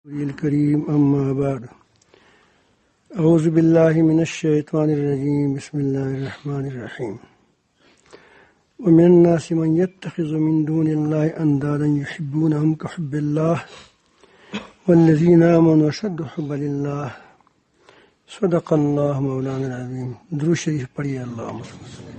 الكريم أما بعد أعوذ بالله من الشيطان الرجيم بسم الله الرحمن الرحيم ومن الناس من يتخذ من دون الله أندادا يحبونهم كحب الله والذين آمنوا أشد حبا لله صدق الله مولانا العظيم. درود شریف پڑھیے. اللهم صل وسلم.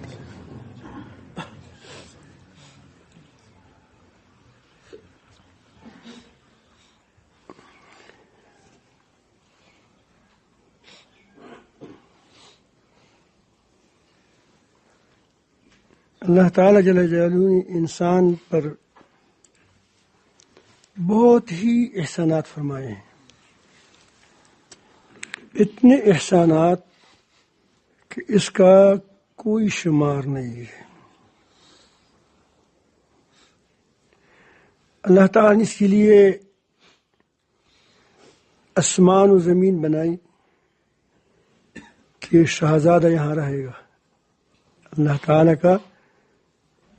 اللہ تعالی جل جلالہ نے انسان پر بہت ہی احسانات فرمائے ہیں. اتنے احسانات کہ اس کا کوئی شمار نہیں ہے. اللہ تعالی نے اس کے لیے آسمان و زمین بنائی کہ شہزادہ یہاں رہے گا. اللہ تعالی کا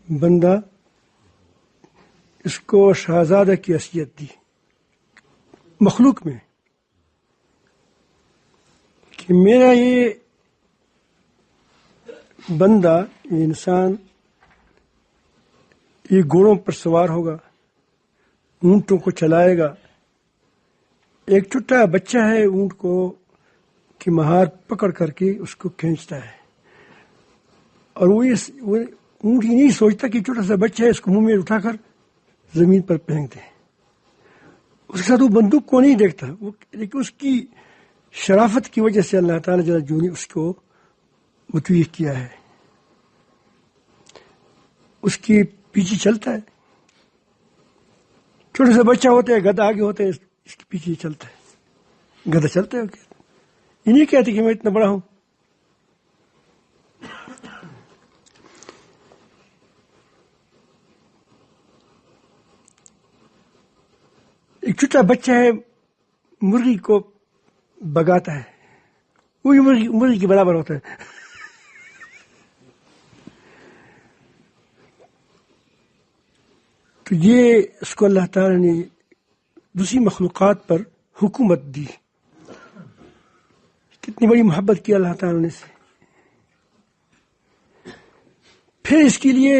بندہ، اس کو شہزادہ کی حیثیت دی مخلوق میں کہ میرا یہ بندہ، یہ انسان، یہ گھوڑوں پر سوار ہوگا، اونٹوں کو چلائے گا. ایک چھوٹا بچہ ہے اونٹ کو کی مہار پکڑ کر کے اس کو کھینچتا ہے، اور وہ اونٹ یہ نہیں سوچتا کہ چھوٹا سا بچہ ہے اس کو منہ میں اٹھا کر زمین پر پھینک دے. اس کے ساتھ وہ بندوق کو نہیں دیکھتا، لیکن اس کی شرافت کی وجہ سے اللہ تعالیٰ جل جلالہ نے اس کو متویق کیا ہے. اس کے پیچھے چلتا ہے. چھوٹا سا بچہ ہوتا ہے، گدھا آگے ہوتا ہے، اس کے پیچھے چلتا ہے. گدھا چلتا ہے، یہ نہیں کہتے کہ میں اتنا بڑا ہوں. ایک چھوٹا بچہ ہے، مرغی کو بگاتا ہے، وہی مرغی کے برابر ہوتا ہے. تو یہ اس کو اللہ تعالی نے دوسری مخلوقات پر حکومت دی. کتنی بڑی محبت کی اللہ تعالی نے سے. پھر اس کے لیے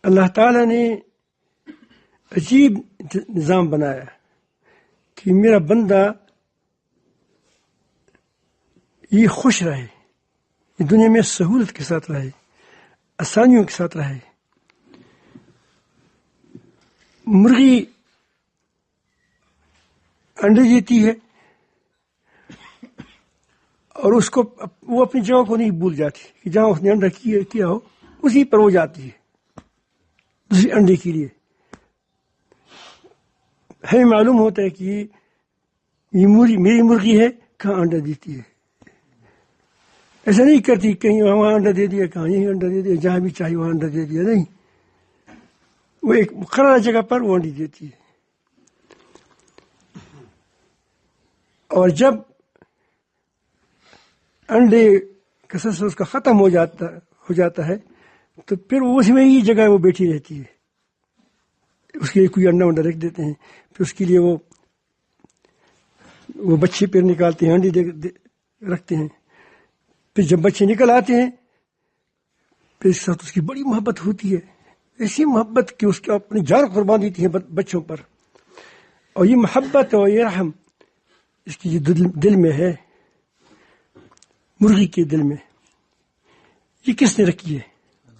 اللہ تعالی نے عجیب نظام بنایا کہ میرا بندہ یہ خوش رہے، یہ دنیا میں سہولت کے ساتھ رہے، آسانیوں کے ساتھ رہے. مرغی انڈے دیتی ہے اور اس کو وہ اپنی جگہ کو نہیں بھول جاتی کہ جہاں اس نے انڈا کیا ہو اسی پر وہ جاتی ہے دوسری انڈے کے لیے. ہمیں معلوم ہوتا ہے کہ یہ میری مرغی ہے، کہاں انڈا دیتی ہے. ایسا نہیں کرتی کہیں وہاں انڈا دے دیا، کہاں یہیں انڈا دے دیا، جہاں بھی چاہیے وہاں انڈا دے دیا. نہیں، وہ ایک مقررہ جگہ پر وہ انڈی دیتی ہے. اور جب انڈے کا سلسلہ اس کا ختم ہو جاتا ہے تو پھر اس میں ہی جگہ وہ بیٹھی رہتی ہے. اس کے لیے کوئی انڈا رکھ دیتے ہیں، پھر اس کے لیے وہ بچے پھر نکالتے ہیں، انڈے رکھتے ہیں. پھر جب بچے نکل آتے ہیں پھر اس کے ساتھ اس کی بڑی محبت ہوتی ہے، ایسی محبت کہ اس کو اپنی جان قربان دیتی ہے بچوں پر. اور یہ محبت اور یہ رحم اس کی دل میں ہے، مرغی کے دل میں. یہ کس نے رکھی ہے؟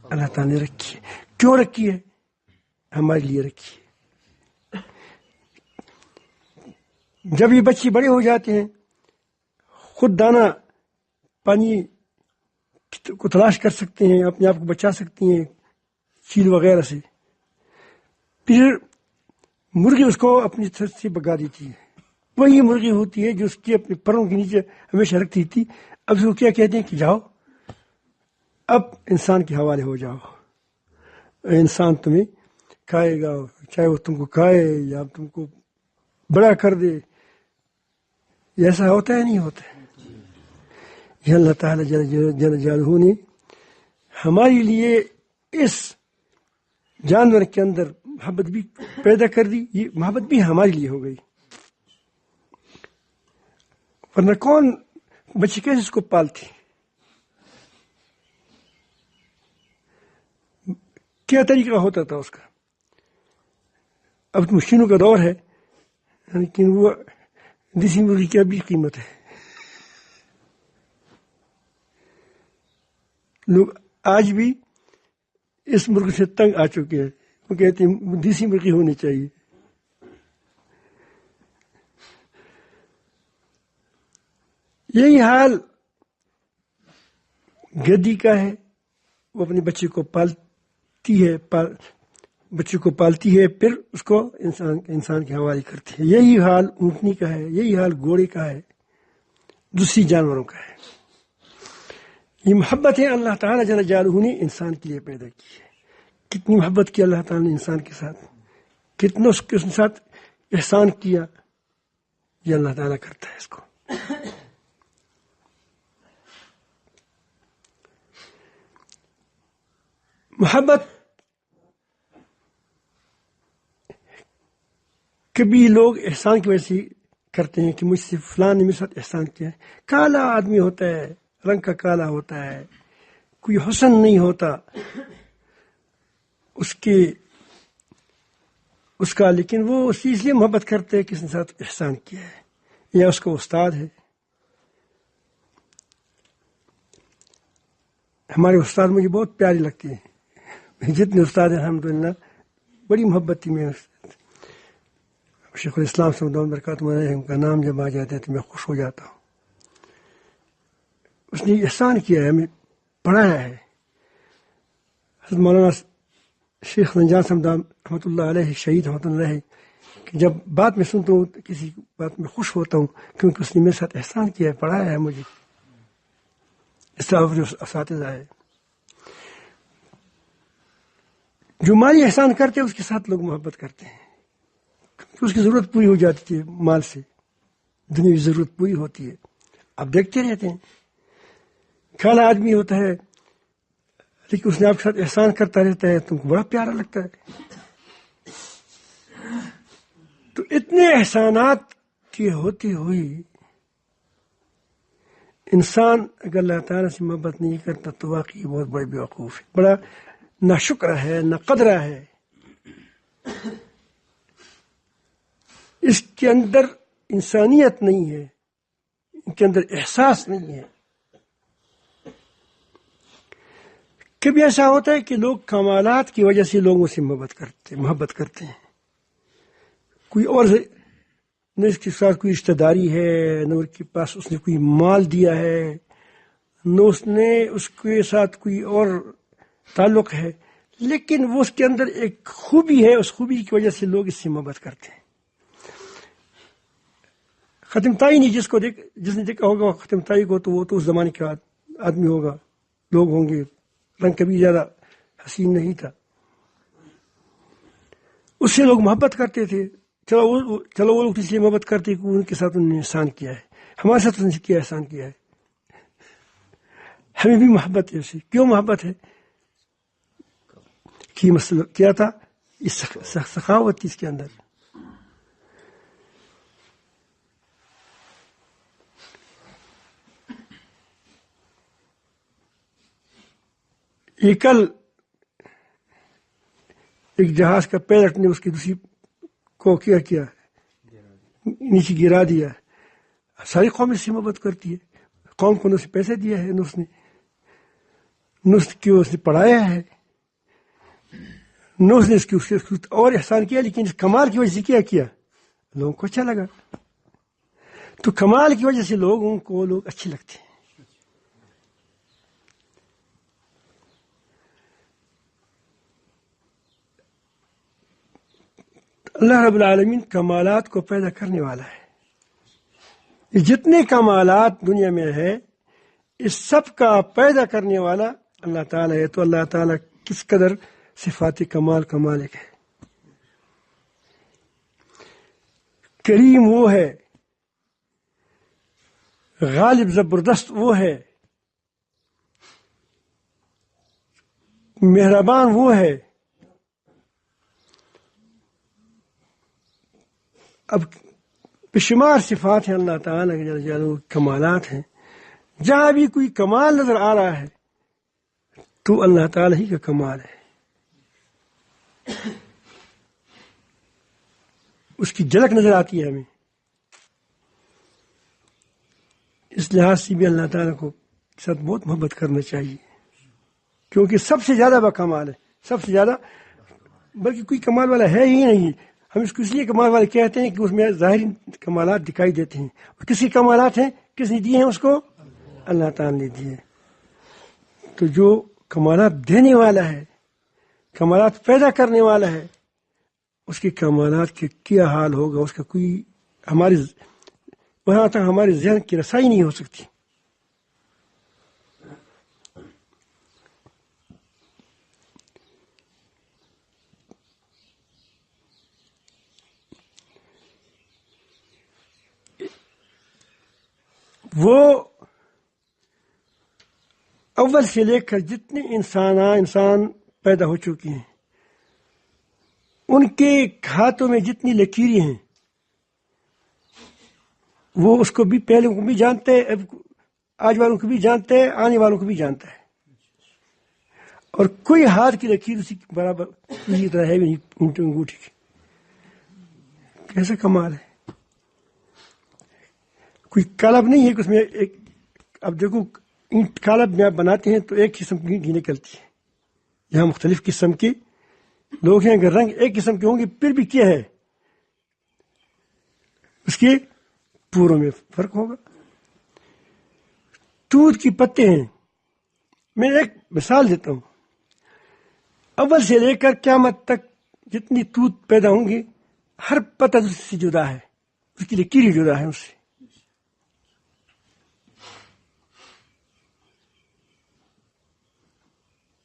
اللہ تعالیٰ نے رکھی ہے. کیوں رکھی ہے؟ ہمارے لیے رکھی ہے. جب یہ بچے بڑے ہو جاتے ہیں، خود دانا پانی کو تلاش کر سکتے ہیں، اپنے آپ کو بچا سکتی ہیں چیل وغیرہ سے، پھر مرغی اس کو اپنی طرف سے بگا دیتی ہے. وہی مرغی ہوتی ہے جو اس کے اپنے پروں کے نیچے ہمیشہ رکھتی تھی. اب اس کو کیا کہتے ہیں کہ جاؤ اب انسان کے حوالے ہو جاؤ، انسان تمہیں کھائے گا، چاہے وہ تم کو کھائے یا تم کو بڑا کر دے. ایسا ہوتا ہے نہیں ہوتا ہے. یہ اللہ تعالیٰ جل جلالہ نے ہمارے لیے اس جانور کے اندر محبت بھی پیدا کر دی، یہ محبت بھی ہمارے لیے ہو گئی، ورنہ کون بچے کیسے اس کو پالتی؟ کیا طریقہ ہوتا تھا اس کا؟ اب تو مشینوں کا دور ہے، لیکن وہ دیسی مرغی کی بھی قیمت ہے. لوگ آج بھی اس مرغی سے تنگ آ چکے ہیں، وہ کہتے ہیں دیسی مرغی ہونی چاہیے. یہی حال گدی کا ہے، وہ اپنے بچے کو پالتی ہے پھر اس کو انسان کے حوالے کرتی ہے. یہی حال اونٹنی کا ہے، یہی حال گھوڑے کا ہے، دوسری جانوروں کا ہے. یہ محبت ہے اللہ تعالیٰ جل جلالہ نے انسان کے لیے پیدا کی ہے. کتنی محبت کی اللہ تعالیٰ نے انسان کے ساتھ، کتنا اس کے ساتھ احسان کیا، یہ اللہ تعالیٰ کرتا ہے اس کو. محبت کبھی لوگ احسان کی وجہ سے کرتے ہیں کہ مجھ سے فلاں نے میرے ساتھ احسان کیا ہے. کالا آدمی ہوتا ہے، رنگ کا کالا ہوتا ہے، کوئی حسن نہیں ہوتا اس کا، لیکن وہ اس لیے محبت کرتے ہیں کہ اس نے ساتھ احسان کیا ہے، یا اس کا استاد ہے. ہمارے استاد مجھے بہت پیارے لگتے ہیں، جتنے استاد ہیں الحمدللہ بڑی محبت تھی. میں شیخ الاسلام صاحب برکاتہ علیہ کا نام جب آ جاتا ہے تو میں خوش ہو جاتا ہوں. اس نے احسان کیا ہے، ہمیں پڑھایا ہے. حضرت مولانا شیخ رنجان صاحب رحمۃ اللہ علیہ، شہید رحمۃ اللہ علیہ، کہ جب بات میں سنتا ہوں کسی بات میں خوش ہوتا ہوں کیونکہ اس نے میرے ساتھ احسان کیا ہے، پڑھایا ہے مجھے. اس طرح جو اساتذہ ہے جو مالی احسان کرتے ہیں اس کے ساتھ لوگ محبت کرتے ہیں، کیونکہ اس کی ضرورت پوری ہو جاتی ہے، مال سے دنیاوی ضرورت پوری ہوتی ہے. آپ دیکھتے رہتے ہیں کالا آدمی ہوتا ہے لیکن اس نے آپ کے ساتھ احسان کرتا رہتا ہے، تم کو بڑا پیارا لگتا ہے. تو اتنے احسانات کی ہوتی ہوئی انسان اگر اللہ تعالیٰ سے محبت نہیں کرتا تو واقعی بہت بڑے بیوقوف ہے، بڑا نہ شکر ہے، نہ قدرہ ہے. اس کے اندر انسانیت نہیں ہے، ان کے اندر احساس نہیں ہے. کبھی ایسا ہوتا ہے کہ لوگ کمالات کی وجہ سے لوگوں سے محبت کرتے ہیں. کوئی اور نہ اس کے ساتھ کوئی رشتہ داری ہے، نہ اس کے پاس اس نے کوئی مال دیا ہے، نہ اس نے اس کے ساتھ کوئی اور تعلق ہے، لیکن وہ اس کے اندر ایک خوبی ہے، اس خوبی کی وجہ سے لوگ اس سے محبت کرتے ہیں. ختم تائی نہیں جس نے دیکھا ہوگا ختم تائی کو، تو وہ تو اس زمانے کا آدمی ہوگا، لوگ ہوں گے، رنگ کبھی زیادہ حسین نہیں تھا، اس سے لوگ محبت کرتے تھے. چلو وہ لوگ اس لیے محبت کرتے کہ ان کے ساتھ انہوں نے احسان کیا ہے، ہمارے ساتھ انہوں نے کیا احسان کیا ہے. ہمیں بھی محبت ہے اسے. کیوں محبت ہے؟ کہ مسئلہ کیا تھا، اس سخاوت تھی اس کے اندر. یہ کل ایک جہاز کا پائلٹ نے اس کی دوسری کو کیا نیچے گرا دیا. ساری قوم اس سے محبت کرتی ہے. قوم کو نے اسے پیسے دیا ہے، اس نے پڑھایا ہے، نہ اس نے اس کی اور احسان کیا، لیکن اس کمال کی وجہ سے کیا لوگوں کو اچھا لگا. تو کمال کی وجہ سے لوگ اچھے لگتے ہیں. اللہ رب العالمین کمالات کو پیدا کرنے والا ہے. جتنے کمالات دنیا میں ہے اس سب کا پیدا کرنے والا اللہ تعالیٰ ہے. تو اللہ تعالیٰ کس قدر صفات کمال کا مالک ہے. کریم وہ ہے، غالب زبردست وہ ہے، مہربان وہ ہے، اب بشمار صفات ہیں اللہ تعالیٰ کے جل جلالہ، کمالات ہیں. جہاں بھی کوئی کمال نظر آ رہا ہے تو اللہ تعالیٰ ہی کا کمال ہے، اس کی جھلک نظر آتی ہے ہمیں. اس لحاظ سے بھی اللہ تعالیٰ کو ساتھ بہت محبت کرنا چاہیے، کیونکہ سب سے زیادہ بکمال ہے، سب سے زیادہ، بلکہ کوئی کمال والا ہے ہی نہیں. ہم اس کو اس لیے کمال والے کہتے ہیں کہ اس میں ظاہری کمالات دکھائی دیتے ہیں، اور کس کی کمالات ہیں، کس نے دیے ہیں اس کو؟ اللہ تعالیٰ نے دیے. تو جو کمالات دینے والا ہے، کمالات پیدا کرنے والا ہے، اس کے کمالات کے کیا حال ہوگا، اس کا کوئی ہماری وہاں تک ہمارے ذہن کی رسائی نہیں ہو سکتی. وہ اول سے لے کر جتنے انسان پیدا ہو چکے ہیں، ان کے ہاتھوں میں جتنی لکیریں ہیں، وہ اس کو بھی، پہلے کو بھی جانتے ہیں، آج والوں کو بھی جانتے ہیں، آنے والوں کو بھی جانتا ہے. اور کوئی ہاتھ کی لکیر اسی کے برابر اسی طرح ہے بھی نہیں انگوٹھی کی. کیسا کمال ہے! کوئی قالب نہیں ہے کہ اس میں ایک، اب دیکھو اینٹ قالب میں آپ بناتے ہیں تو ایک قسم کی اینٹ نکلتی ہے. یہاں مختلف قسم کے لوگ ہیں، اگر رنگ ایک قسم کے ہوں گے پھر بھی کیا ہے، اس کے پوروں میں فرق ہوگا. دودھ کی پتے ہیں، میں ایک مثال دیتا ہوں. اول سے لے کر قیامت تک جتنی دودھ پیدا ہوں گی، ہر پتہ دوسرے سے جدا ہے، اس کی لکیر جدا ہے اس سے.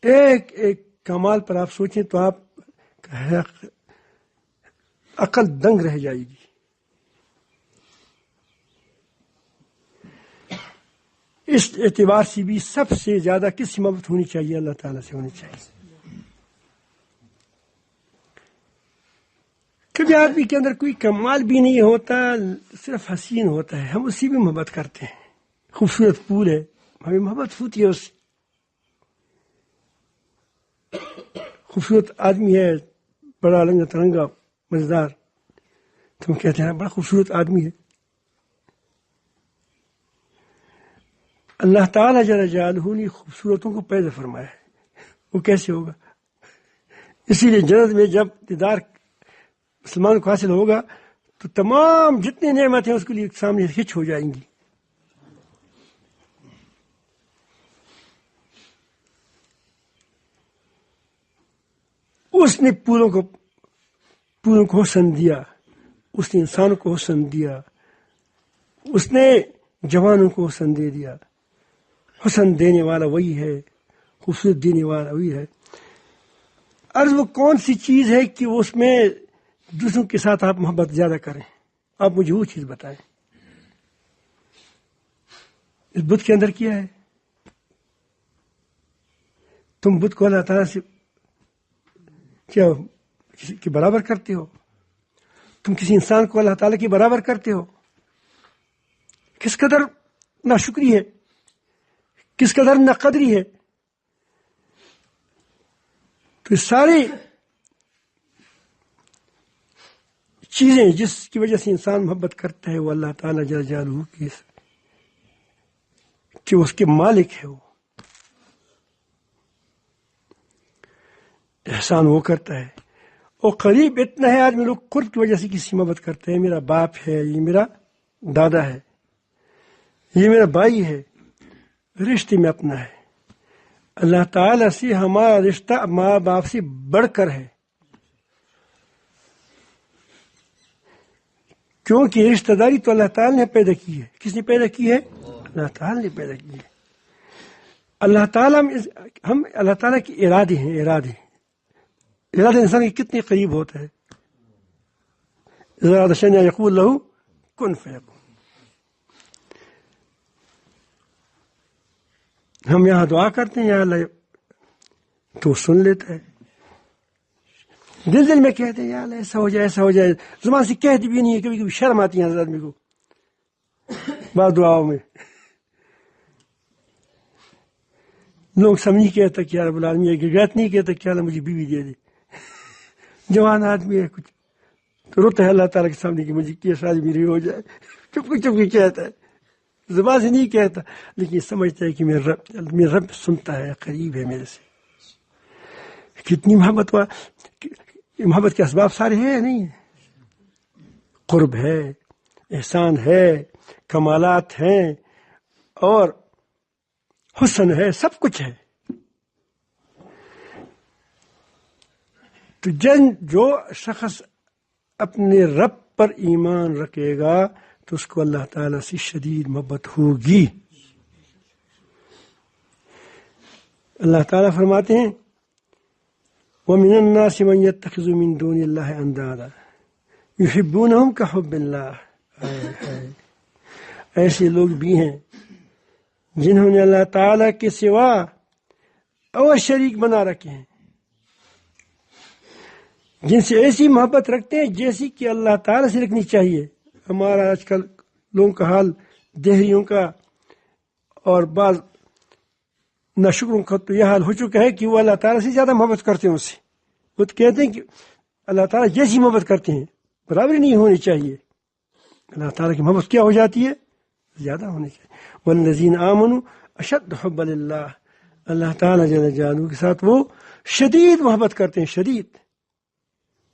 ایک ایک کمال پر آپ سوچیں تو آپ عقل دنگ رہ جائے گی. اس اعتبار سے بھی سب سے زیادہ کس سے محبت ہونی چاہیے؟ اللہ تعالیٰ سے ہونی چاہیے. کبھی آدمی کے اندر کوئی کمال بھی نہیں ہوتا، صرف حسین ہوتا ہے، ہم اسی بھی محبت کرتے ہیں. خوبصورت پھول ہے، ہمیں محبت ہوتی ہے اس سے. خوبصورت آدمی ہے، بڑا رنگا ترنگا مزیدار، تم کہتے ہیں بڑا خوبصورت آدمی ہے. اللہ تعالیٰ جل جلالہ نے خوبصورتوں کو پیدا فرمایا ہے، وہ کیسے ہوگا؟ اسی لیے جنت میں جب دیدار مسلمان کو حاصل ہوگا تو تمام جتنی نعمتیں اس کے لیے سامنے ہچ ہو جائیں گی. اس نے پوروں کو حسن دیا، اس نے انسانوں کو حسن دیا، اس نے جوانوں کو حسن دے دیا. حسن دینے والا وہی ہے، خوبصورت دینے والا وہی ہے. عرض وہ کون سی چیز ہے کہ اس میں دوسروں کے ساتھ آپ محبت زیادہ کریں؟ آپ مجھے وہ چیز بتائیں. اس بت کے اندر کیا ہے؟ تم بت کو اللہ تعالیٰ سے کیا کسی کے برابر کرتے ہو؟ تم کسی انسان کو اللہ تعالیٰ کے برابر کرتے ہو؟ کس قدر ناشکری ہے، کس قدر ناقدری ہے. تو ساری چیزیں جس کی وجہ سے انسان محبت کرتا ہے وہ اللہ تعالیٰ جل جلالہ کی، کہ اس کے مالک ہے، وہ احسان وہ کرتا ہے. اور قریب اتنا ہے، آدمی لوگ قرب کی وجہ سے کسی سے محبت کرتے ہیں. میرا باپ ہے، یہ میرا دادا ہے، یہ میرا بھائی ہے، رشتے میں اپنا ہے. اللہ تعالیٰ سے ہمارا رشتہ ماں باپ سے بڑھ کر ہے، کیونکہ رشتہ داری تو اللہ تعالیٰ نے پیدا کی ہے. کس نے پیدا کی ہے؟ اللہ تعالیٰ نے پیدا کی ہے. اللہ تعالیٰ ہم اللہ تعالیٰ کے ارادے ہیں. ارادے انسان کے کتنے قریب ہوتا ہے. ارادہ شیئا یقول لہ کن فیکون. ہم یہاں دعا کرتے ہیں یا اللہ، تو سن لیتا ہے. دل دل میں کہتے ہیں یار ایسا ہو جائے ایسا ہو جائے، زبان سے کہتی بھی نہیں ہے، کبھی کبھی شرم آتی ہے آدمی کو بعض دعاؤں میں. لوگ سمجھ نہیں کہتا کہ یار رب العالمین یہ گرگیت نہیں کہتا کہ اللہ مجھے بیوی دے دے. جوان آدمی ہے کچھ تو روتا ہے اللہ تعالیٰ کے سامنے کہ مجھے کیا شادی میری ہو جائے، چپ کے کہتا ہے، زبان سے نہیں کہتا، لیکن سمجھتا ہے کہ میرا رب سنتا ہے، قریب ہے میرے سے. کتنی محبت کے اسباب سارے ہیں یا نہیں ہیں؟ قرب ہے، احسان ہے، کمالات ہیں، اور حسن ہے، سب کچھ ہے. تو جو شخص اپنے رب پر ایمان رکھے گا تو اس کو اللہ تعالیٰ سے شدید محبت ہوگی. اللہ تعالیٰ فرماتے ہیں وَمِنَ النَّاسِ مَن يَتَّخِذُ مِن دُونِ اللَّهِ أَندَادًا يُحِبُّونَهُمْ كَحُبِّ اللَّهِ. ایسے لوگ بھی ہیں جنہوں نے اللہ تعالیٰ کے سوا اور شریک بنا رکھے ہیں، جن سے ایسی محبت رکھتے ہیں جیسی کہ اللہ تعالیٰ سے رکھنی چاہیے. ہمارا آج کل لوگوں کا حال، دہریوں کا اور بعض ناشکروں کا تو یہ حال ہو چکا ہے کہ وہ اللہ تعالیٰ سے زیادہ محبت کرتے ہیں. اس سے وہ تو کہتے ہیں کہ اللہ تعالیٰ جیسی محبت کرتے ہیں، برابری نہیں ہونی چاہیے. اللہ تعالیٰ کی محبت کیا ہو جاتی ہے؟ زیادہ ہونی چاہیے. والذین آمنوا اشد حبا للہ. اللہ تعالیٰ جل جلالہ کے ساتھ وہ شدید محبت کرتے ہیں، شدید.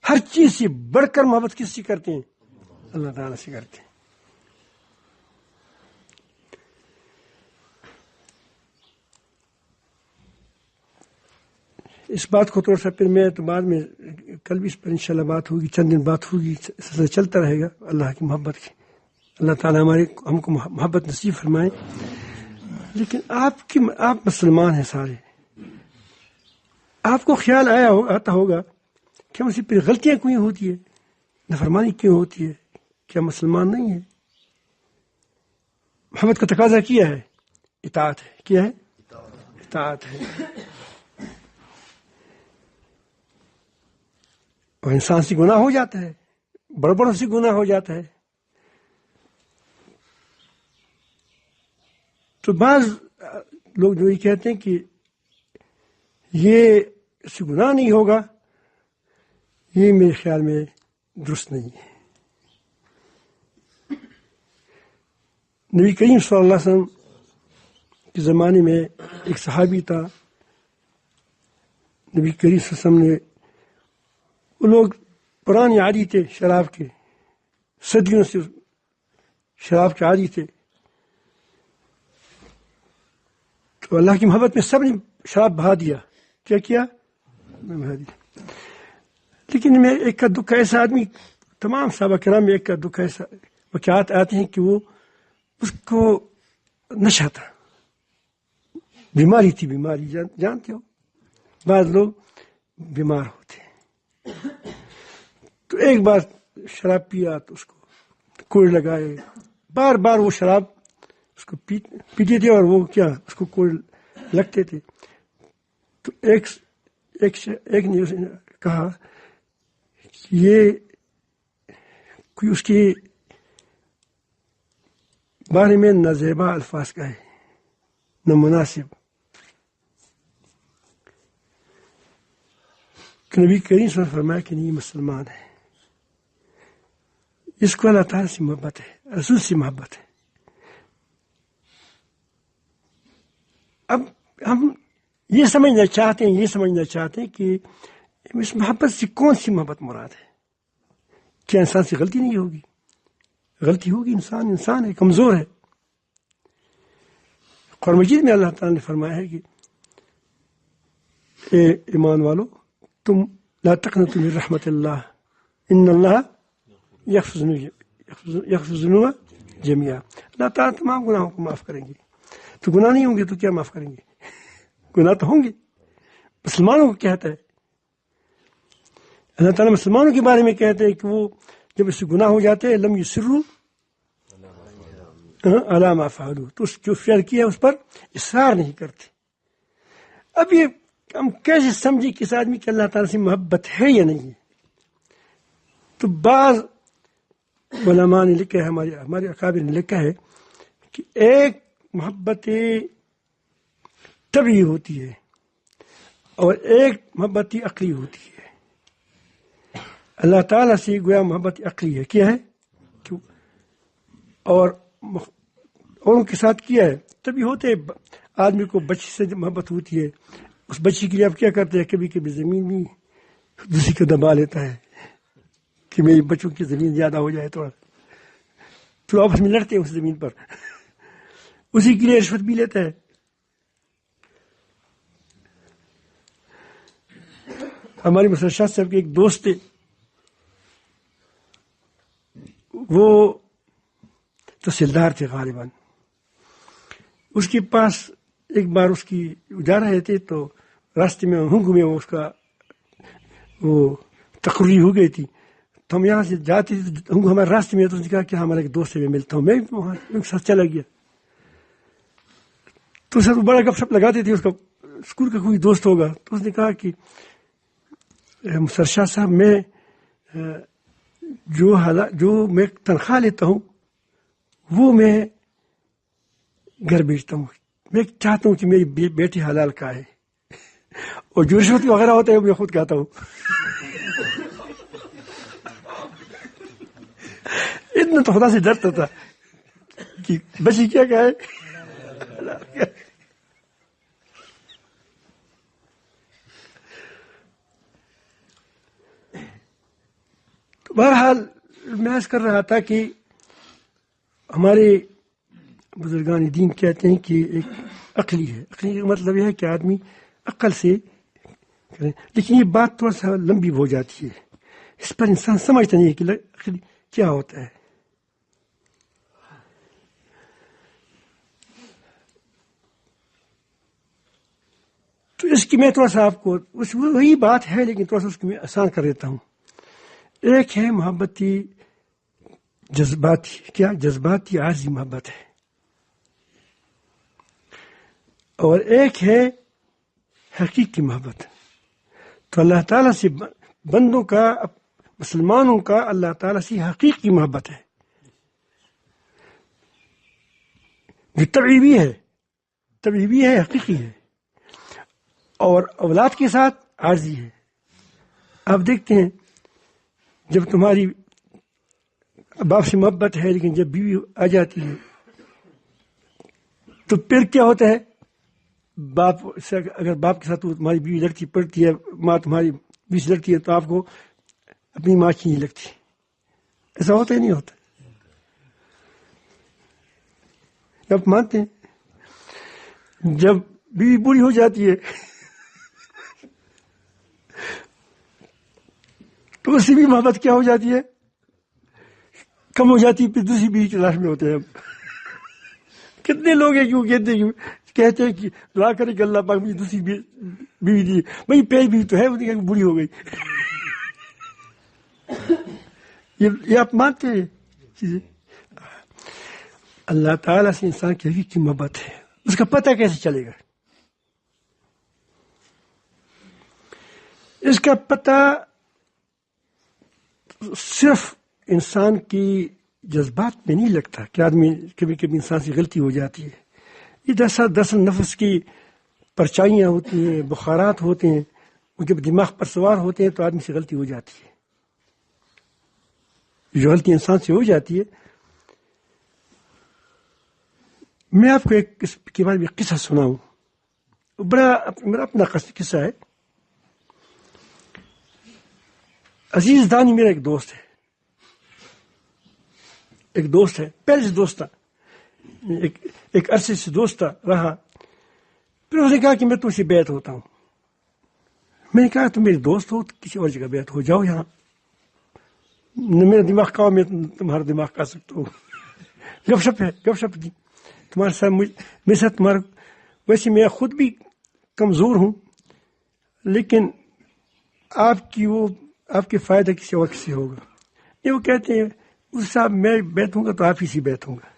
ہر چیز سے بڑھ کر محبت کس سے کرتے ہیں؟ اللہ تعالیٰ سے کرتے ہیں. اس بات کو تھوڑا سا پھر میں تو بعد میں کل بھی اس پر انشاءاللہ بات ہوگی، چند دن بات ہوگی، سلسلہ چلتا رہے گا اللہ کی محبت کی. اللہ تعالیٰ ہم کو محبت نصیب فرمائے. لیکن آپ مسلمان ہیں سارے، آپ کو خیال آتا ہوگا کہ ہم سے پھر غلطیاں کیوں ہوتی ہے، نافرمانی کیوں ہوتی ہے؟ کیا مسلمان نہیں ہے؟ محبت کا تقاضا کیا ہے؟ اطاعت ہے. کیا ہے؟ اطاعت ہے. اور انسان سے گناہ ہو جاتا ہے، بڑوں سے گناہ ہو جاتا ہے. تو بعض لوگ جو یہ کہتے ہیں کہ یہ اس سے گناہ نہیں ہوگا، یہ میرے خیال میں درست نہیں ہے. نبی کریم صلی اللہ علیہ وسلم کے زمانے میں ایک صحابی تھا. نبی کریم صلی اللہ علیہ وسلم نے، وہ لوگ پرانے عادی تھے شراب کے، صدیوں سے شراب کے عادی تھے. تو اللہ کی محبت میں سب نے شراب بہا دیا. کیا کیا؟ بہا دیا. لیکن میں ایک کا دکھ ایسا آدمی، تمام صحابہ کرام میں ایک کا دکھ ایسا واقعات آتے ہیں کہ وہ اس کو نشہ تھا، بیماری تھی. بیماری جانتے ہو، بعض لوگ بیمار ہوتے ہیں. تو ایک بار شراب پیا تو اس کو کوڑ لگائے، بار بار وہ شراب اس کو پیتے تھے اور وہ کیا اس کو کوڑ لگتے تھے. تو ایک نے اس نے کہا کہ یہ کوئی اس کے بارے میں نہ زیبا الفاظ کا ہے نہ مناسب. کہ نبی کریم صلی اللہ علیہ وسلم فرمایا کہ نہیں، مسلمان ہے، اس کو اللہ تعالیٰ سے محبت ہے، رسول سے محبت ہے. اب ہم یہ سمجھنا چاہتے ہیں کہ اس محبت سے کون سی محبت مراد ہے؟ کیا انسان سے غلطی نہیں ہوگی؟ غلطی ہوگی. انسان ہے، کمزور ہے. قرآن مجید میں اللہ تعالیٰ نے فرمایا ہے کہ اے ایمان والو، تم لا تقنطوا من رحمت اللہ ان اللہ یغفر الذنوب جميعا. اللہ تعالیٰ تمام گناہوں کو معاف کریں گے. تو گناہ نہیں ہوں گے تو کیا معاف کریں گے؟ گناہ تو ہوں گے. مسلمانوں کو کہتا ہے اللہ تعالیٰ، مسلمانوں کے بارے میں کہتے ہیں کہ وہ جب اس سے گناہ ہو جاتے ہیں لم یصروا علی ما فعلوا، تو اس جو فعل کیا اس پر اصرار نہیں کرتے. اب یہ ہم کیسے سمجھیں کہ اس آدمی کی اللہ تعالیٰ سے محبت ہے یا نہیں ہے؟ تو بعض علماء نے لکھا ہے، ہمارے اکابر نے لکھا ہے کہ ایک محبت طبعی ہوتی ہے اور ایک محبت عقلی ہوتی ہے. اللہ تعالیٰ سے گویا محبت عقلی ہے، کیا ہے اور ان کے ساتھ کیا ہے تبھی ہوتے. آدمی کو بچی سے محبت ہوتی ہے، اس بچی کے لیے آپ کیا کرتے ہیں؟ کبھی کبھی زمین بھی دوسری کو دبا لیتا ہے کہ میری بچوں کی زمین زیادہ ہو جائے تھوڑا، تو آپس میں لڑتے ہیں اس زمین پر، اسی کے لیے رشوت بھی لیتا ہے. ہمارے مسلم شاہ صاحب کے ایک دوست تھے، وہ تحصیلدار تھے غالباً. اس کے پاس ایک بار اس کی جا رہے تھے تو راستے میں ہنگ میں اس کا وہ تقرری ہو گئی تھی. تو ہم یہاں سے جاتے تھے تو ہنگ ہمارے راستے میں، تو اس نے کہا کہ ہمارا ایک دوست سے میں ملتا ہوں. میں وہاں ان کے ساتھ چلا گیا تو سر بڑا گپ شپ لگاتے تھے، اس کا اسکول کا کوئی دوست ہوگا. تو اس نے کہا کہ مسر شاہ صاحب، میں جو میں تنخواہ لیتا ہوں وہ میں گھر بیچتا ہوں. میں چاہتا ہوں کہ میری بیٹی حلال کا ہے، اور جو رشوت وغیرہ ہوتا ہے وہ میں خود کھاتا ہوں. اتنا تو خدا سے ڈرتا تھا کہ بچی کیا کہے. تو بہرحال میں عرض کر رہا تھا کہ ہمارے بزرگان دین کہتے ہیں کہ ایک عقلی ہے. عقلی کا مطلب یہ ہے کہ آدمی عقل سے کریں، لیکن یہ بات تھوڑا سا لمبی ہو جاتی ہے، اس پر انسان سمجھتا نہیں ہے کہ عقلی کیا ہوتا ہے. تو اس کی میں تھوڑا سا آپ کو وہی بات ہے لیکن تھوڑا سا اس کی میں آسان کر دیتا ہوں. ایک ہے محبتی جذباتی، کیا جذباتی عارضی محبت ہے، اور ایک ہے حقیقی محبت. تو اللہ تعالیٰ سے بندوں کا، مسلمانوں کا اللہ تعالیٰ سے حقیقی محبت ہے، جو طبعی بھی ہے، حقیقی ہے، اور اولاد کے ساتھ عارضی ہے. آپ دیکھتے ہیں جب تمہاری باپ سے محبت ہے لیکن جب بیوی آ جاتی ہے تو پھر کیا ہوتا ہے؟ باپ سے اگر باپ کے ساتھ تمہاری بیوی لڑتی پڑتی ہے، ماں تمہاری بیوی سے لڑتی ہے، تو آپ کو اپنی ماں کی نہیں لگتی. ایسا ہوتا ہی نہیں ہوتا. آپ مانتے ہیں جب بیوی بوڑھی ہو جاتی ہے تو اس سے بھی محبت کیا ہو جاتی ہے؟ کم ہو جاتی ہے. پھر دوسری بیوی کی تلاش میں ہوتے ہیں. کتنے لوگ ہیں کیوں کہتے ہیں کہ دعا کرے کہ اللہ پاک مجھے دوسری بیوی دی. بھائی پہلی بیوی تو ہے، وہ بوڑھی ہو گئی. یہ آپ مانتے ہیں چیزیں؟ اللہ تعالیٰ سے انسان کی حقیقی محبت ہے، اس کا پتہ کیسے چلے گا؟ اس کا پتہ صرف انسان کی جذبات میں نہیں لگتا کہ آدمی کبھی کبھی انسان سے غلطی ہو جاتی ہے. یہ دراصل نفس کی پرچائیاں ہوتی ہیں، بخارات ہوتے ہیں، وہ جب دماغ پر سوار ہوتے ہیں تو آدمی سے غلطی ہو جاتی ہے. جو غلطی انسان سے ہو جاتی ہے، میں آپ کو ایک اس کے بارے میں قصہ سناؤں. میرا اپنا قصہ ہے. عزیز دانی میرا ایک دوست ہے، پہلے سے دوست تھا، ایک عرصے سے دوست رہا. پھر اس نے کہا کہ میں تم سے بیعت ہوتا ہوں. میں نے کہا تم میرے دوست ہو تو کسی اور جگہ بیعت ہو جاؤ، یہاں میرا دماغ کا میں تمہارا دماغ کا سکتا ہوں. گپ شپ دی تمہارے ساتھ، میرے ساتھ تمہارا. ویسے میں خود بھی کمزور ہوں، لیکن آپ کے فائدہ کسی اور سے ہوگا. یہ وہ کہتے ہیں اس صاحب میں بیٹھوں گا تو آپ ہی سے بیٹھوں گا،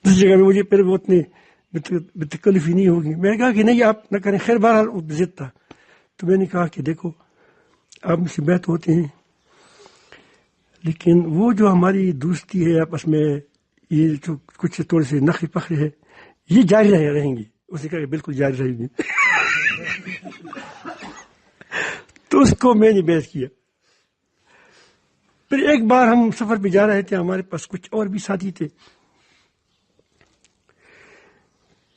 دوسری جگہ میں مجھے پھر وہ اتنے تکلیف ہی نہیں ہوگی. میں نے کہا کہ نہیں آپ نہ کریں. خیر بہرحال وہ ضد تھا. تو میں نے کہا کہ دیکھو آپ مجھ سے بیعت ہوتے ہیں لیکن وہ جو ہماری دوستی ہے آپس میں، یہ جو کچھ تھوڑے سے نخی پخری ہے، یہ جاری رہیں گی. اس نے کہا کہ بالکل جاری رہے گی. تو اس کو میں نے بیعت کیا. پھر ایک بار ہم سفر پہ جا رہے تھے، ہمارے پاس کچھ اور بھی ساتھی تھے،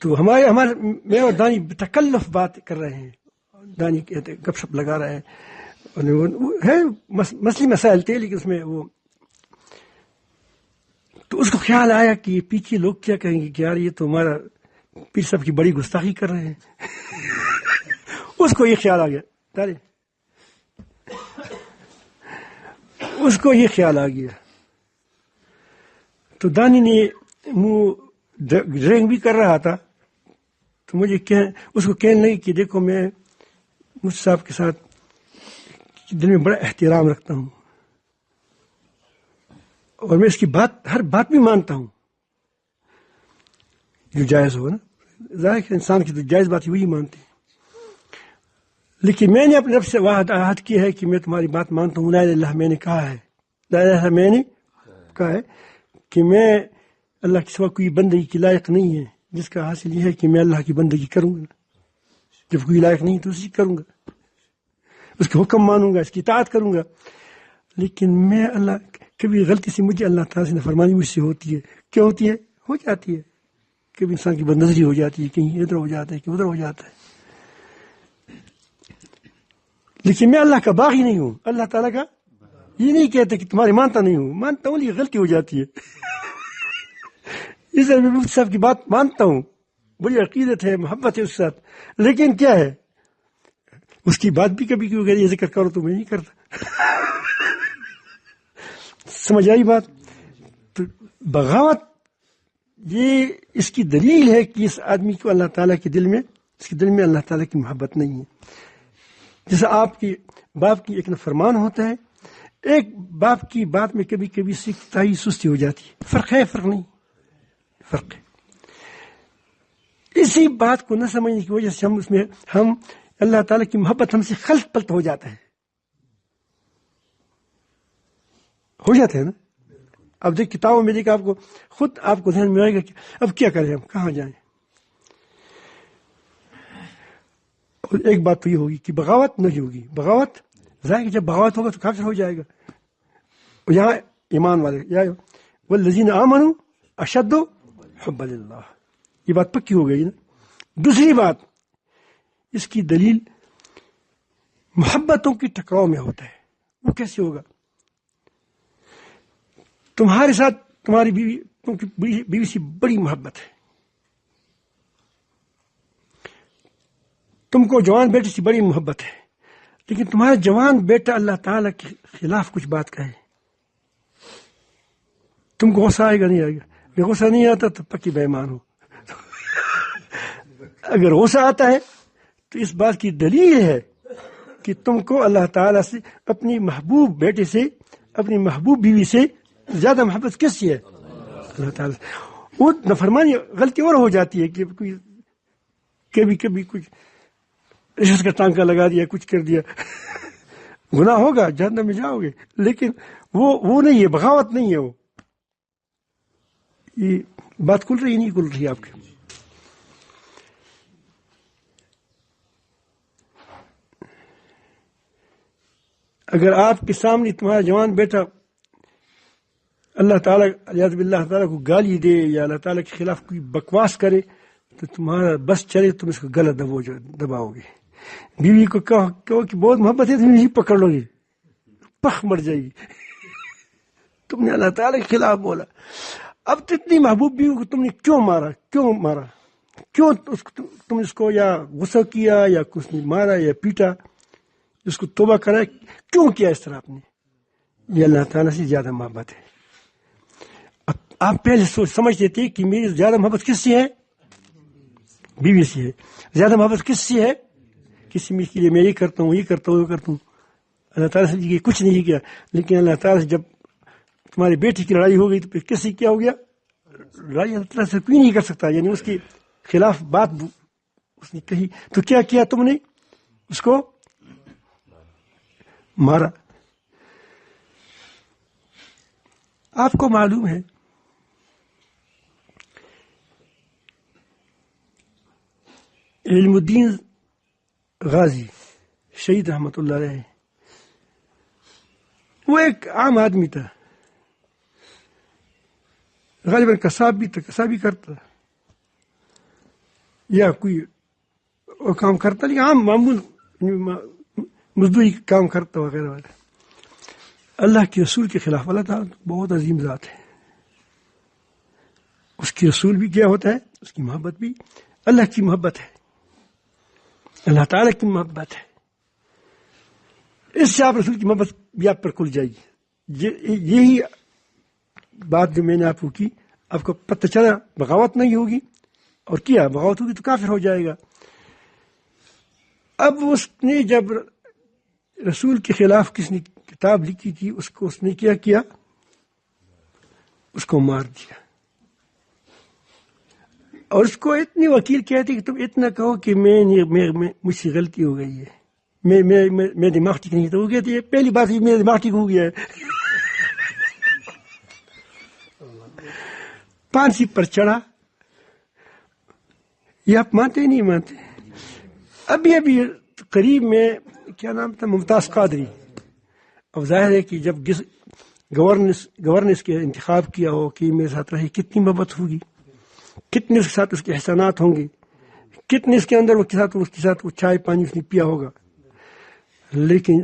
تو ہمارے میں اور دانی تکلف بات کر رہے ہیں. دانی کہتے گپ شپ لگا رہے ہیں، ہے مسئلے مسائل تھے، لیکن اس میں وہ، تو اس کو خیال آیا کہ پیچھے لوگ کیا کہیں گے کہ یار یہ تو ہمارا پیر صاحب کی بڑی گستاخی کر رہے ہیں. اس کو یہ خیال آ گیا، اس کو یہ خیال آ گیا. تو دانی نے منہ ڈرنک بھی کر رہا تھا، تو مجھے اس کو کہنے لگی کہ دیکھو میں مفتی صاحب کے ساتھ دل میں بڑا احترام رکھتا ہوں، اور میں اس کی ہر بات بھی مانتا ہوں جو جائز ہو نا. ظاہر ہے انسان کی تو جائز بات وہی مانتے ہیں، لیکن میں نے اپنے رب سے عہد کیا ہے کہ میں تمہاری بات مانتا ہوں. لا الہ الا اللہ میں نے کہا ہے، لا الہ الا میں نے کہا ہے کہ میں اللہ کے سوا کوئی بندگی کی لائق نہیں ہے، جس کا حاصل یہ ہے کہ میں اللہ کی بندگی کروں گا. جب کوئی لائق نہیں تو اسی کروں گا، اس کے حکم مانوں گا، اس کی اطاعت کروں گا. لیکن میں کبھی غلطی سے مجھے اللہ تعالیٰ سے نافرمانی مجھ سے ہوتی ہے. کیا ہوتی ہے؟ ہو جاتی ہے. کبھی انسان کی بد نظری ہو جاتی ہے، کہیں ادھر ہو جاتا ہے، کہیں ادھر ہو جاتا ہے. لیکن میں اللہ کا باغی نہیں ہوں، اللہ تعالیٰ کا یہ نہیں کہتا کہ تمہاری مانتا نہیں ہوں، مانتا ہوں، لیکن غلطی ہو جاتی ہے. اس لیے میں مفتی صاحب کی بات مانتا ہوں، بڑی عقیدت ہے، محبت ہے اس کے ساتھ، لیکن کیا ہے اس کی بات بھی کبھی کیوں یہ ذکر کرو تو میں نہیں کرتا. سمجھ آئی بات؟ تو بغاوت یہ اس کی دلیل ہے کہ اس آدمی کو اللہ تعالیٰ کے دل میں، اس کے دل میں اللہ تعالیٰ کی محبت نہیں ہے. جیسے آپ کی باپ کی ایک فرمان ہوتا ہے، ایک باپ کی بات میں کبھی کبھی سکتائی سستی ہو جاتی ہے. فرق ہے؟ فرق نہیں، فرق ہے. اسی بات کو نہ سمجھنے کی وجہ سے ہم اللہ تعالیٰ کی محبت ہم سے خلط پلط ہو جاتا ہے نا. اب دیکھ کتابوں میں دیکھ آپ کو ذہن میں آئے گا کہ اب کیا کریں، ہم کہاں جائیں. اور ایک بات تو یہ ہوگی کہ بغاوت نہیں ہوگی. بغاوت ظاہر کہ جب بغاوت ہوگا تو کافر ہو جائے گا. اور یہاں ایمان والے یا والذین آمنوا اشد حبا للہ، یہ بات پکی ہو گئی نا. دوسری بات، اس کی دلیل محبتوں کی ٹکراؤ میں ہوتا ہے. وہ کیسے ہوگا؟ تمہارے ساتھ تمہاری بیوی سے بڑی محبت ہے، تم کو جوان بیٹے سے بڑی محبت ہے، لیکن تمہارا جوان بیٹا اللہ تعالیٰ کے خلاف کچھ بات کہے، تم کو غصہ آئے گا نہیں آئے گا؟ اگر غصہ نہیں آتا تو پکی بے ایمان ہو. اگر غصہ آتا ہے تو اس بات کی دلیل ہے کہ تم کو اللہ تعالیٰ سے، اپنی محبوب بیٹے سے، اپنی محبوب بیوی سے زیادہ محبت کس سے ہے؟ اللہ تعالیٰ سے. وہ نافرمانی غلطی اور ہو جاتی ہے کہ کبھی کچھ رشوت کا ٹانکا لگا دیا، کچھ کر دیا، گناہ ہوگا، جہنم میں جاؤ گے، لیکن وہ نہیں ہے، بغاوت نہیں ہے. وہ یہ بات کھل رہی نہیں کھل رہی آپ کی؟ اگر آپ کے سامنے تمہارا جوان بیٹا اللہ تعالیٰ یاد باللہ تعالیٰ کو گالی دے یا اللہ تعالیٰ کے خلاف کوئی بکواس کرے تو تمہارا بس چلے، تم اس کو غلط دباؤ گے. بیوی کو کہو کہ بہت محبت ہے، تم نہیں پکڑ لو گے، پخ مر جائے گی، تم نے اللہ تعالیٰ کے خلاف بولا. اب تو اتنی محبوب بیوی کو تم نے کیوں مارا، کیوں تم اس کو یا غصہ کیا یا کچھ نے مارا یا پیٹا، اس کو توبہ کرا، کیوں کیا اس طرح آپ نے؟ یہ اللہ تعالیٰ سے زیادہ محبت ہے. آپ پہلے سمجھتے تھے کہ میری زیادہ محبت کس سے ہے؟ بیوی سے ہے. زیادہ محبت کس سے ہے؟ کسی میں کے لیے میں یہ کرتا ہوں، وہ کرتا ہوں. اللہ تعالیٰ سے کچھ نہیں کیا. لیکن اللہ تعالیٰ سے جب تمہاری بیٹی کی لڑائی ہو گئی تو پھر کس سے کیا ہو گیا؟ لڑائی اللہ تعالیٰ سے کوئی نہیں کر سکتا. یعنی اس کے خلاف بات اس نے کہی تو کیا کیا تم نے؟ اس کو مارا. آپ کو معلوم ہے علم الدین غازی شہید رحمۃ اللہ علیہ، وہ ایک عام آدمی تھا، غالباً کساب بھی تھا، کسابی کرتا یا کوئی اور کام کرتا، لیکن عام معمول مزدوری کام کرتا وغیرہ وغیرہ۔ اللہ کے رسول کے خلاف، اللہ تعالیٰ بہت عظیم ذات ہے، اس کی رسول بھی کیا ہوتا ہے، اس کی محبت بھی اللہ کی محبت ہے، اللہ تعالیٰ کی محبت ہے، اس سے آپ رسول کی محبت بھی آپ پر کھل جائے گی۔ یہی بات جو میں نے آپ کو کی، آپ کو پتہ چلا بغاوت نہیں ہوگی، اور کیا بغاوت ہوگی تو کافر ہو جائے گا۔ اب اس نے جب رسول کے خلاف کس نے کتاب لکھی تھی، اس نے کیا کیا، اس کو مار دیا، اور اس کو اتنی وکیل کہتے کہ تم اتنا کہو کہ مجھ سے غلطی ہو گئی ہے، میں دماغ ٹھیک نہیں تھا، وہ کہتے ہیں پہلی بات یہ میرا دماغ ٹھیک ہو گیا ہے۔ پانسی پر چڑھا، یہ آپ مانتے نہیں مانتے؟ ابھی قریب میں کیا نام تھا، ممتاز قادری۔ اب ظاہر ہے کہ جب گورننس کے انتخاب کیا ہو کہ میرے ساتھ رہے، کتنی محبت ہوگی، کتنے اس کے ساتھ اس کے احسانات ہوں گے، کتنے اس کے اندر اس کے ساتھ وہ چائے پانی اس نے پیا ہوگا، لیکن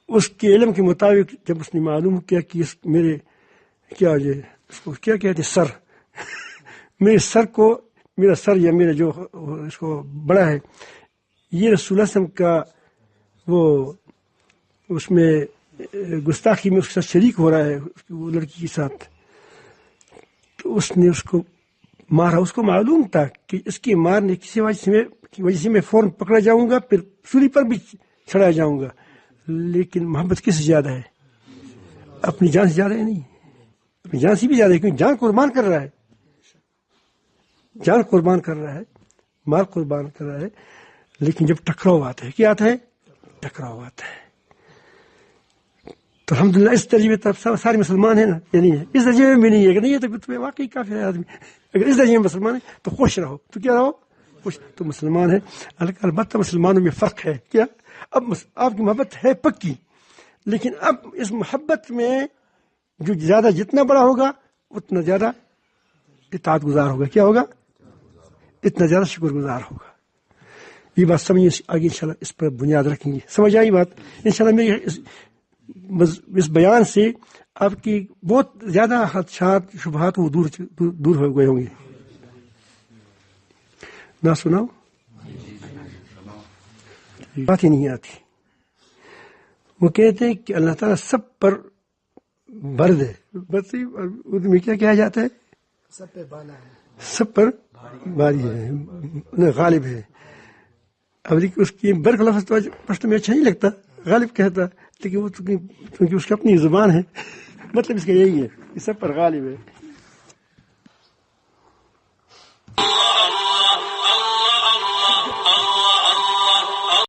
اس کے علم کے مطابق جب اس نے معلوم کیا کہ میرے کیا جو اس کو کیا کہتے سر میرے سر کو، میرا سر یا میرا جو اس کو بڑا ہے، یہ رسول اللہ صلی اللہ علیہ وسلم کا وہ اس میں گستاخی میں اس کے ساتھ شریک ہو رہا ہے، وہ لڑکی کے ساتھ، تو اس نے اس کو مارا۔ اس کو معلوم تھا کہ اس کے مارنے کسی وجہ سے میں فوراً پکڑا جاؤں گا، پھر سولی پر بھی چڑھایا جاؤں گا، لیکن محبت کس سے زیادہ ہے؟ اپنی جان سے زیادہ ہے نہیں، اپنی جان سے بھی زیادہ ہے، کیونکہ جان قربان کر رہا ہے، جان قربان کر رہا ہے، مال قربان کر رہا ہے، لیکن جب ٹکراؤ آتا ہے، کیا آتا ہے؟ ٹکراؤ آتا ہے۔ تو الحمدللہ اس درجے میں تب سارے مسلمان ہیں نا، یا نہیں ہے؟ اس درجے میں بھی نہیں ہے، اگر نہیں ہے تو تمہیں واقعی کافر ہے آدمی۔ اگر اس درجے میں مسلمان ہے تو خوش رہو، تو کیا رہو؟ خوش، تو مسلمان ہے۔ البتہ مسلمانوں میں فرق ہے، کیا؟ اب آپ کی محبت ہے پکی، لیکن اب اس محبت میں جو زیادہ جتنا بڑا ہوگا اتنا زیادہ اطاعت گزار ہوگا، کیا ہوگا؟ اتنا زیادہ شکر گزار ہوگا۔ یہ بات سمجھیے، آگے انشاءاللہ اس پر بنیاد رکھیں گے۔ سمجھ آئی بات؟ انشاءاللہ میری اس بیان سے آپ کی بہت زیادہ خدشات شبہات وہ دور ہو گئے ہوں گے۔ نہ سناؤ، بات ہی نہیں آتی۔ وہ کہتے ہیں کہ اللہ تعالیٰ سب پر برد ہے، بس اردو میں کیا کہا جاتا ہے؟ سب پہ بالا ہے، سب پر باری ہے، غالب ہے۔ اب لیکن اس کی برق لفظ تو پشتو میں اچھا نہیں لگتا، غالب کہتا، لیکن وہ کیونکہ اس کی اپنی زبان ہے، مطلب اس کا یہی ہے کہ سب پر غالب ہے۔